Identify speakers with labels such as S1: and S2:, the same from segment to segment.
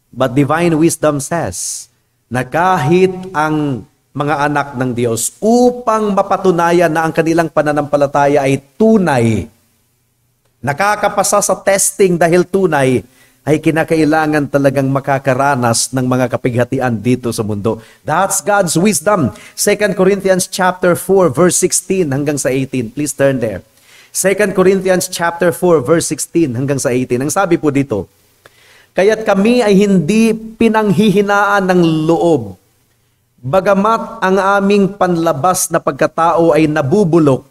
S1: But divine wisdom says na kahit ang mga anak ng Diyos, upang mapatunayan na ang kanilang pananampalataya ay tunay, nakakapasa sa testing dahil tunay, ay kinakailangan talagang makakaranas ng mga kapighatian dito sa mundo. That's God's wisdom. 2 Corinthians chapter 4 verse 16 hanggang sa 18. Please turn there. 2 Corinthians chapter 4 verse 16 hanggang sa 18. Ang sabi po dito, kaya't kami ay hindi pinanghihinaan ng loob, bagamat ang aming panlabas na pagkatao ay nabubulok,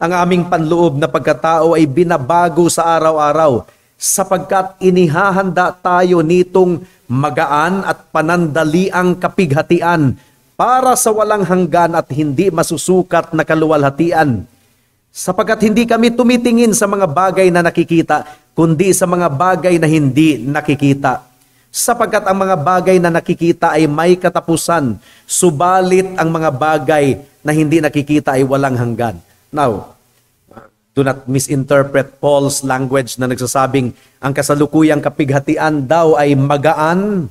S1: ang aming panloob na pagkatao ay binabago sa araw-araw, sapagkat inihahanda tayo nitong magaan at panandaliang kapighatian para sa walang hanggan at hindi masusukat na kaluwalhatian. Sapagkat hindi kami tumitingin sa mga bagay na nakikita, kundi sa mga bagay na hindi nakikita. Sapagkat ang mga bagay na nakikita ay may katapusan, subalit ang mga bagay na hindi nakikita ay walang hanggan. Now, do not misinterpret Paul's language na nagsasabing ang kasalukuyang kapighatian daw ay magaan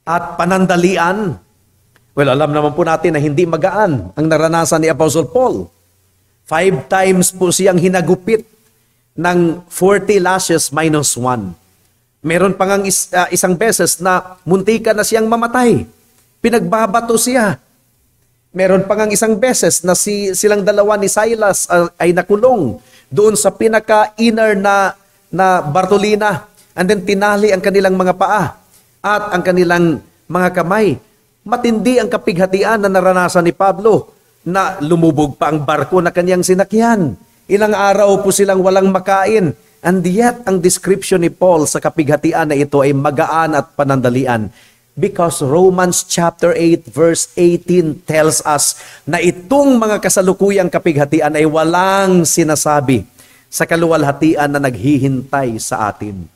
S1: at panandalian. Well, alam naman po natin na hindi magaan ang naranasan ni Apostle Paul. 5 times po siyang hinagupit ng 40 lashes minus 1. Meron pa ngang isang beses na muntika na siyang mamatay. Pinagbabato siya. Meron pa ngang isang beses na silang dalawa ni Silas ay nakulong doon sa pinaka-inner na Bartolina. And then tinali ang kanilang mga paa at ang kanilang mga kamay. Matindi ang kapighatian na naranasan ni Pablo na lumubog pa ang barko na kanyang sinakyan. Ilang araw po silang walang makain. And yet, ang description ni Paul sa kapighatian na ito ay magaan at panandalian. Because Romans chapter 8 verse 18 tells us na itong mga kasalukuyang kapighatian ay walang sinasabi sa kaluwalhatian na naghihintay sa atin.